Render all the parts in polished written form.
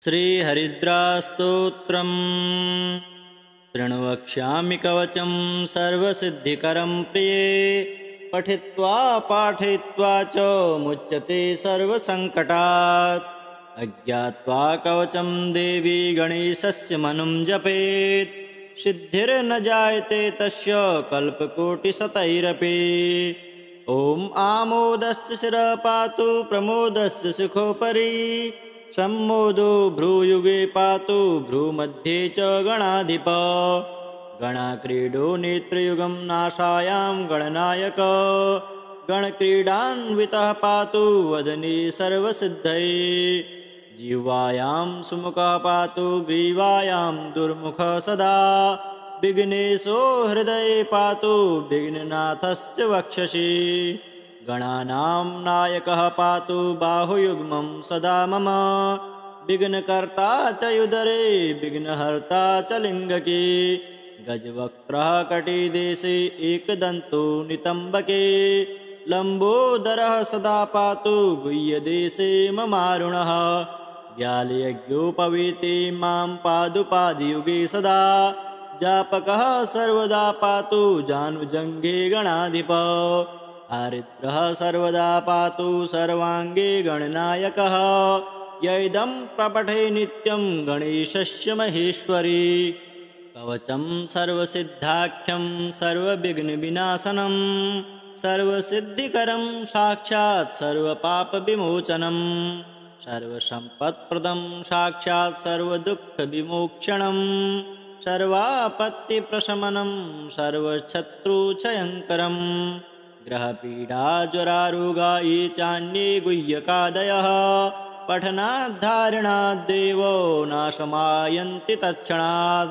श्रीहरिद्रास्तोत्रम् शृण्वक्ष्यामि कवचं सर्वसिद्धिकरं प्रिये। पठित्वा पाठयित्वा च मुच्यते सर्वसङ्कटात्। अज्ञात्वा कवचं देवी गणेशस्य मनुं जपेत्। सिद्धिर्न जायते तस्य कल्पकोटिशतैरपि। ॐ आमोदस्य शिरः पातु प्रमोदस्य शिखोपरि। सम्मोदो भ्रूयुगे पातु भ्रूमध्ये च गणाधिप। गणाक्रीडो नेत्रयुगं नाशायां गणनायक। गणक्रीडान्वितः पातु वदने सर्वसिद्धये। जिह्वायां सुमुखः पातु ग्रीवायां दुर्मुखः सदा। विघ्नेशो हृदये पातु विघ्ननाथश्च वक्षसि। गणानां नायकः पातु बाहुयुग्मं सदा मम। विघ्नकर्ता च उदरे विघ्नहर्ता च लिङ्गके। गजवक्त्रः कटिदेशे एकदन्तो नितम्बके। लम्बोदरः सदा पातु गुह्यदेशे ममारुणः। व्यालयज्ञोपवीते मां पादुपादियुगे सदा। जापकः सर्वदा पातु जानुजङ्घे गणाधिप। हरिद्रः सर्वदा पातु सर्वाङ्गे गणनायकः। य इदं प्रपठे नित्यं गणेशस्य महेश्वरी। कवचं सर्वसिद्धाख्यं सर्वविघ्नविनाशनं। सर्वसिद्धिकरं साक्षात् सर्वपापविमोचनं। सर्वसम्पत्प्रदं साक्षात् सर्वदुःखविमोक्षणं। सर्वापत्तिप्रशमनं सर्वशत्रुक्षयङ्करम्। ग्रहपीडाज्वरारोगा ये चान्ये गुह्यकादयः। पठनाद्धारणाद्देवो नाशमायन्ति तत्क्षणात्।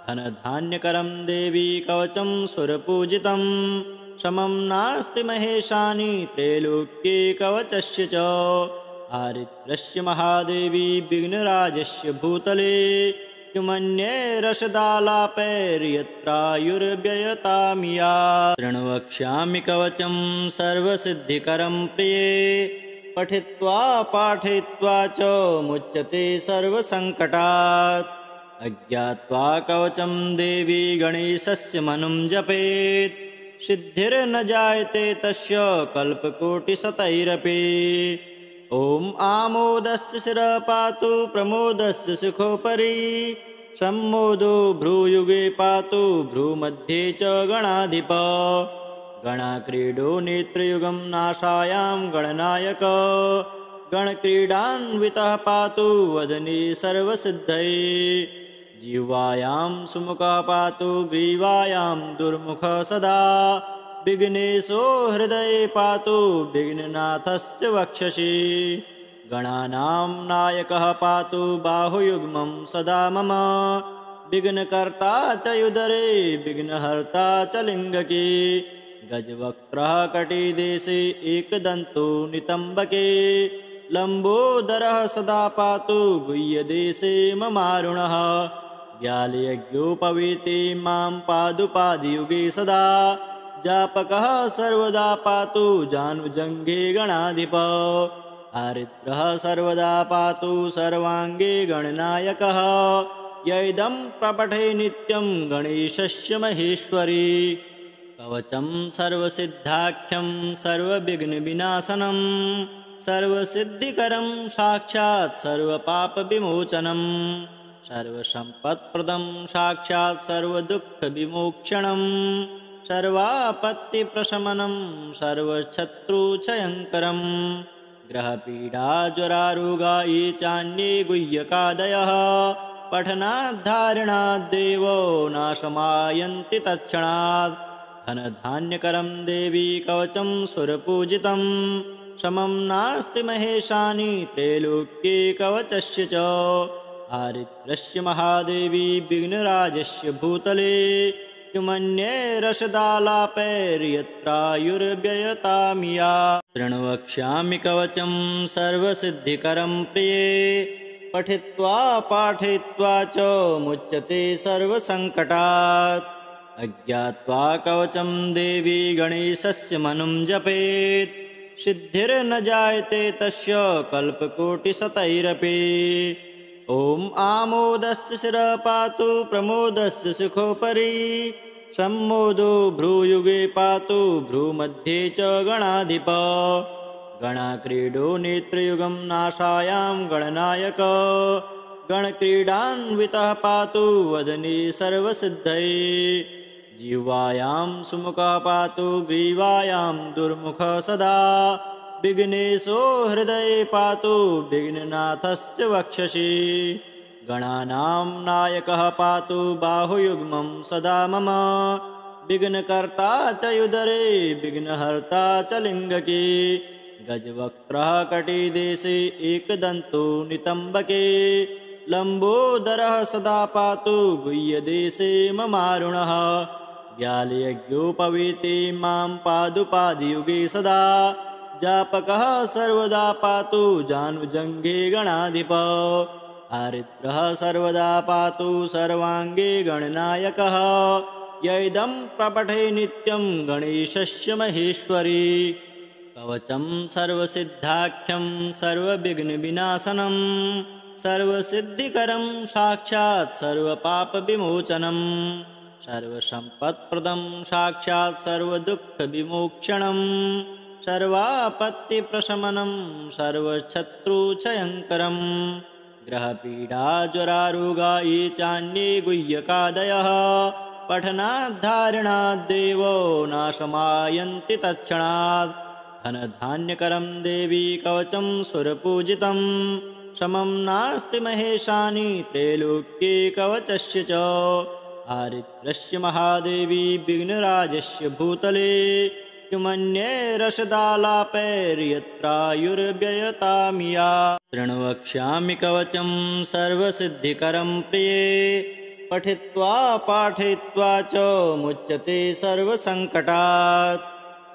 धनधान्यकरं देवी कवचं सुरपूजितं। समं नास्ति महेशानि त्रैलोक्ये कवचस्य च। हरिद्रस्य महादेवी विघ्नराजस्य भूतले। किमन्ये रसदालापैर्यत्रायुर्व्ययतामिया। शृण्वक्ष्यामि कवचं सर्वसिद्धिकरं प्रिये। पठित्वा पाठयित्वा च मुच्यते सर्वसङ्कटात्। अज्ञात्वा कवचं देवी गणेशस्य मनुं जपेत्। सिद्धिर्न जायते तस्य कल्पकोटिशतैरपि। ॐ आमोदस्य शिरः पातु प्रमोदस्य शिखोपरि। सम्मोदो भ्रूयुगे पातु भ्रूमध्ये च गणाधिप। गणाक्रीडो नेत्रयुगं नाशायां गणनायक। गणक्रीडान्वितः पातु वदने सर्वसिद्धये। जिह्वायां सुमुखः पातु ग्रीवायां दुर्मुखः सदा। विघ्नेशो हृदये पातु विघ्ननाथश्च वक्षसि। गणानां नायकः पातु बाहुयुग्मं सदा मम। विघ्नकर्ता च उदरे विघ्नहर्ता च लिङ्गके। गजवक्त्रः कटिदेशे एकदन्तो नितम्बके। लम्बोदरः सदा पातु गुह्यदेशे ममारुणः। व्यालयज्ञोपवीते मां पादुपादियुगे सदा। जापकः सर्वदा पातु जानुजङ्घे गणाधिप। हरिद्रः सर्वदा पातु सर्वाङ्गे गणनायकः। य इदं प्रपठे नित्यं गणेशस्य महेश्वरी। कवचं सर्वसिद्धाख्यं सर्वविघ्नविनाशनं। सर्वसिद्धिकरं साक्षात् सर्वपापविमोचनं। सर्वसम्पत्प्रदं साक्षात् सर्वदुःखविमोक्षणं। सर्वापत्तिप्रशमनं सर्वशत्रुक्षयङ्करं। ग्रहपीडाज्वरारोगा ये चान्ये गुह्यकादयः। पठनाद्धारणाद्देवो नाशमायन्ति तत्क्षणात्। धनधान्यकरं देवी कवचं सुरपूजितं। समं नास्ति महेशानि त्रैलोक्ये कवचस्य च। हरिद्रस्य महादेवी विघ्नराजस्य भूतले। किमन्ये रसदालापैर्यत्रायुर्व्ययतामिया। शृण्वक्ष्यामि कवचं सर्वसिद्धिकरं प्रिये। पठित्वा पाठयित्वा च मुच्यते सर्वसङ्कटात्। अज्ञात्वा कवचं देवी गणेशस्य मनुं जपेत्। सिद्धिर्न जायते तस्य कल्पकोटिशतैरपि। ॐ आमोदस्य शिरः पातु प्रमोदस्य शिखोपरि सम्मोदो भ्रूयुगे पातु भ्रूमध्ये च गणाधिप गणाक्रीडो नेत्रयुगं नाशायां गणनायक गणक्रीडान्वितः पातु वदने सर्वसिद्धये जिह्वायां सुमुखः पातु ग्रीवायां दुर्मुखः सदा विघ्नेशो हृदये पातु विघ्ननाथश्च वक्षसि गणानां नायकः पातु बाहुयुग्मं सदा मम विघ्नकर्ता च युदरे विघ्नहर्ता च लिङ्गके गजवक्त्रः कटिदेशे एकदन्तो नितम्बके लम्बोदरः सदा पातु गुह्यदेशे ममारुणः व्यालयज्ञोपवीते मां पादुपादियुगे सदा जापकः सर्वदा पातु जानुजङ्घे गणाधिप हरिद्रः सर्वदा पातु सर्वाङ्गे गणनायकः य इदं प्रपठे नित्यं गणेशस्य महेश्वरी कवचं सर्वसिद्धाख्यं सर्वविघ्नविनाशनं सर्वसिद्धिकरं साक्षात् सर्वपापविमोचनं सर्वसम्पत्प्रदं साक्षात् सर्वदुःखविमोक्षणं सर्वापत्तिप्रशमनं सर्वशत्रुक्षयङ्करं ग्रहपीडाज्वरारोगा ये चान्ये गुह्यकादयः पठनाद्धारणाद्देवो नाशमायन्ति तत्क्षणात् धनधान्यकरं देवी कवचं सुरपूजितं समं नास्ति महेशानि त्रैलोक्ये कवचस्य च हरिद्रस्य महादेवी विघ्नराजस्य भूतले किमन्ये रसदालापैर्यत्रायुर्व्ययतामिया शृण्वक्ष्यामि कवचं सर्वसिद्धिकरं प्रिये पठित्वा पाठयित्वा च मुच्यते सर्वसङ्कटात्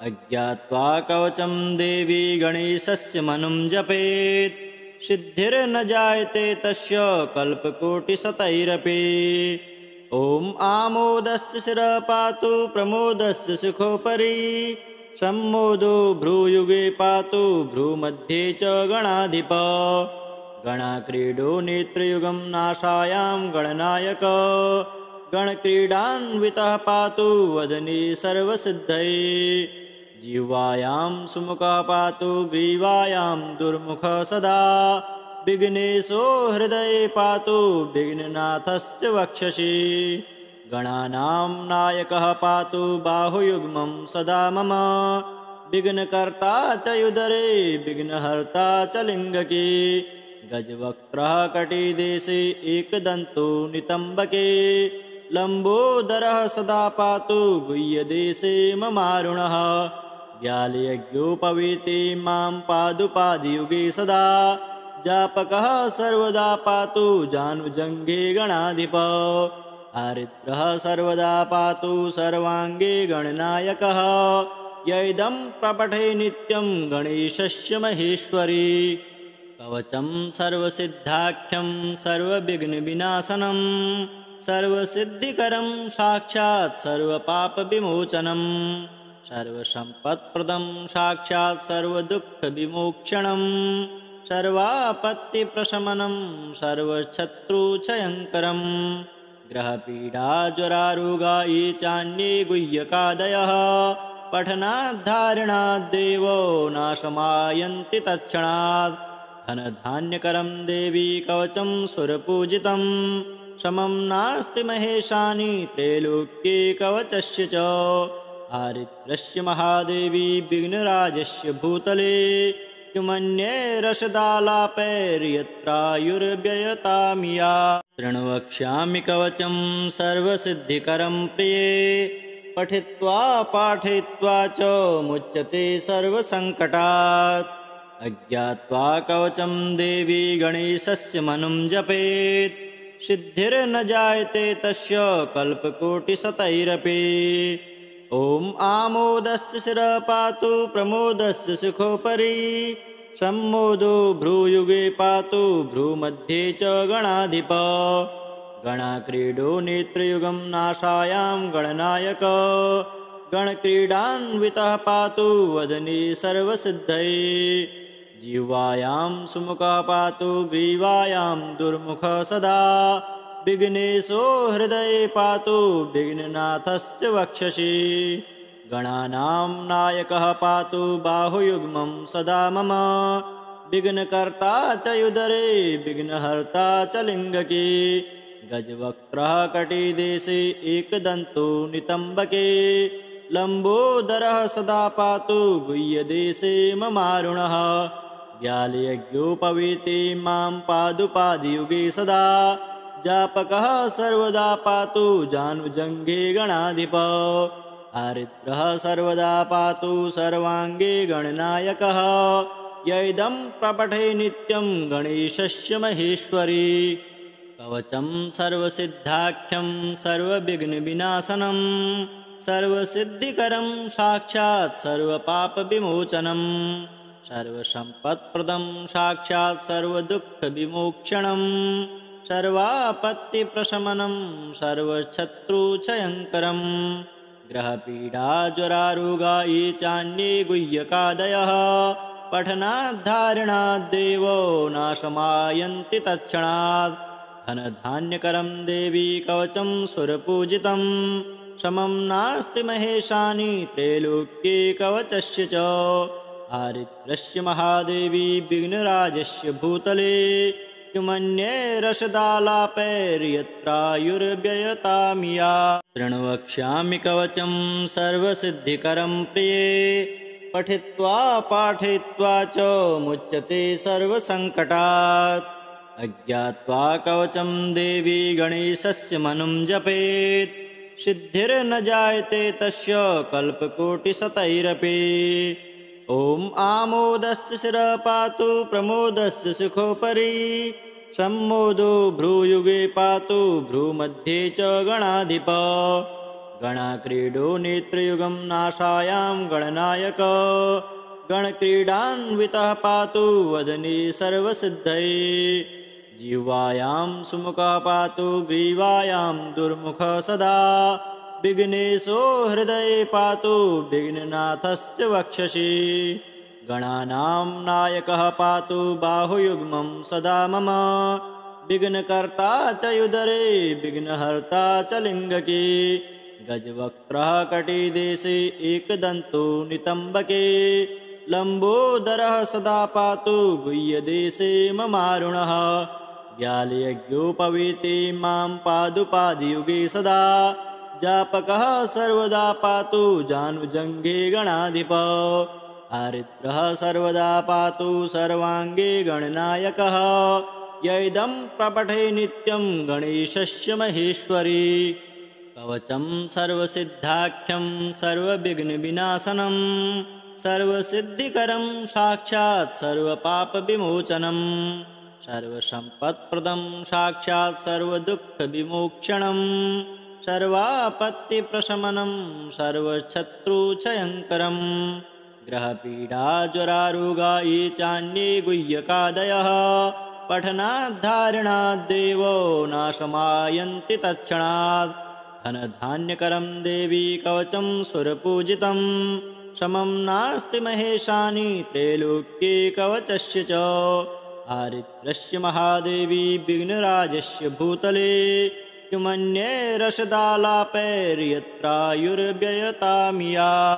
अज्ञात्वा कवचं देवी गणेशस्य मनुं जपेत् सिद्धिर्न जायते तस्य कल्पकोटिशतैरपि ॐ आमोदस्य शिरः पातु प्रमोदस्य शिखोपरि सम्मोदो भ्रूयुगे पातु भ्रूमध्ये च गणाधिप गणाक्रीडो नेत्रयुगं नाशायां गणनायक गणक्रीडान्वितः पातु वदने सर्वसिद्धये जिह्वायां सुमुखः पातु ग्रीवायां दुर्मुखः सदा विघ्नेशो हृदये पातु विघ्ननाथश्च वक्षसि गणानां नायकः पातु बाहुयुग्मं सदा मम विघ्नकर्ता च युदरे विघ्नहर्ता च लिङ्गके गजवक्त्रः कटिदेशे एकदन्तो नितम्बके लम्बोदरः सदा पातु गुह्यदेशे ममारुणः व्यालयज्ञोपवीते मां पादुपादियुगे सदा जापकः सर्वदा पातु जानुजङ्घे गणाधिप हरिद्रः सर्वदा पातु सर्वाङ्गे गणनायकः य इदं प्रपठे नित्यं गणेशस्य महेश्वरी कवचं सर्वसिद्धाख्यं सर्वविघ्नविनाशनं सर्वसिद्धिकरं साक्षात् सर्वपापविमोचनं सर्वसम्पत्प्रदं साक्षात् सर्वदुःखविमोक्षणं सर्वापत्तिप्रशमनं सर्वशत्रुक्षयङ्करं ग्रहपीडाज्वरारोगा ये चान्ये गुह्यकादयः पठनाद्धारणाद्देवो नाशमायन्ति तत्क्षणात् धनधान्यकरं देवी कवचं सुरपूजितं समं नास्ति महेशानि त्रैलोक्ये कवचस्य च हरिद्रस्य महादेवी विघ्नराजस्य भूतले किमन्ये रसदालापैर्यत्रायुर्व्ययतामिया शृण्वक्ष्यामि कवचं सर्वसिद्धिकरं प्रिये पठित्वा पाठयित्वा च मुच्यते सर्वसङ्कटात् अज्ञात्वा कवचं देवी गणेशस्य मनुं जपेत् सिद्धिर्न जायते तस्य कल्पकोटिशतैरपि ॐ आमोदस्य शिरः पातु प्रमोदस्य शिखोपरि सम्मोदो भ्रूयुगे पातु भ्रूमध्ये च गणाधिप गणाक्रीडो नेत्रयुगं नाशायां गणनायक गणक्रीडान्वितः पातु वदने सर्वसिद्धये जिह्वायां सुमुखः पातु ग्रीवायां दुर्मुखः सदा विघ्नेशो हृदये पातु विघ्ननाथश्च वक्षसि गणानां नायकः पातु बाहुयुग्मं सदा मम विघ्नकर्ता च युदरे विघ्नहर्ता च लिङ्गके गजवक्त्रः कटिदेशे एकदन्तो नितम्बके लम्बोदरः सदा पातु गुह्यदेशे ममारुणः व्यालयज्ञोपवीते मां पादुपादियुगे सदा जापकः सर्वदा पातु जानुजङ्घे गणाधिप हरिद्रः सर्वदा पातु सर्वाङ्गे गणनायकः य इदं प्रपठे नित्यं गणेशस्य महेश्वरी कवचं सर्वसिद्धाख्यं सर्वविघ्नविनाशनं सर्वसिद्धिकरं साक्षात् सर्वपापविमोचनं सर्वसम्पत्प्रदं साक्षात् सर्वदुःखविमोक्षणं सर्वापत्तिप्रशमनं सर्वशत्रुक्षयङ्करं ग्रहपीडाज्वरारोगा ये चान्ये गुह्यकादयः पठनाद्धारणाद्देवो नाशमायन्ति तत्क्षणात् धनधान्यकरं देवी कवचं सुरपूजितं समं नास्ति महेशानि त्रैलोक्ये कवचस्य च हरिद्रस्य महादेवी विघ्नराजस्य भूतले किमन्ये रसदालापैर्यत्रायुर्व्ययतामिया शृणु वक्ष्यामि कवचं सर्वसिद्धिकरं प्रिये पठित्वा पाठयित्वा च मुच्यते सर्वसङ्कटात् अज्ञात्वा कवचं देवी गणेशस्य मनुं जपेत् सिद्धिर्न जायते तस्य कल्पकोटिशतैरपि ॐ आमोदस्य शिरः पातु प्रमोदस्य शिखोपरि सम्मोदो भ्रूयुगे पातु भ्रूमध्ये च गणाधिप गणाक्रीडो नेत्रयुगं नाशायां गणनायक गणक्रीडान्वितः पातु वदने सर्वसिद्धये जिह्वायां सुमुखः पातु ग्रीवायां दुर्मुखः सदा विघ्नेशो हृदये पातु विघ्ननाथश्च वक्षसि गणानां नायकः पातु बाहुयुग्मं सदा मम विघ्नकर्ता च युदरे विघ्नहर्ता च लिङ्गके गजवक्त्रः कटिदेशे एकदन्तो नितम्बके लम्बोदरः सदा पातु गुह्यदेशे ममारुणः व्यालयज्ञोपवीते मां पादुपादियुगे सदा जापकः सर्वदा पातु जानुजङ्घे गणाधिप हरिद्रः सर्वदा पातु सर्वाङ्गे गणनायकः य इदं प्रपठे नित्यं गणेशस्य महेश्वरी कवचं सर्वसिद्धाख्यं सर्वविघ्नविनाशनं सर्वसिद्धिकरं साक्षात् सर्वपापविमोचनं सर्वसम्पत्प्रदं साक्षात् सर्वदुःखविमोक्षणं सर्वापत्तिप्रशमनं सर्वशत्रुक्षयङ्करं ग्रहपीडाज्वरारोगा ये चान्ये गुह्यकादयः पठनाद्धारणाद्देवो नाशमायन्ति तत्क्षणात् धनधान्यकरं देवी कवचं सुरपूजितं समं नास्ति महेशानि त्रैलोक्ये कवचस्य च हरिद्रस्य महादेवी विघ्नराजस्य भूतले किमन्ये रसदालापैर्यत्रायुर्व्ययतामिया।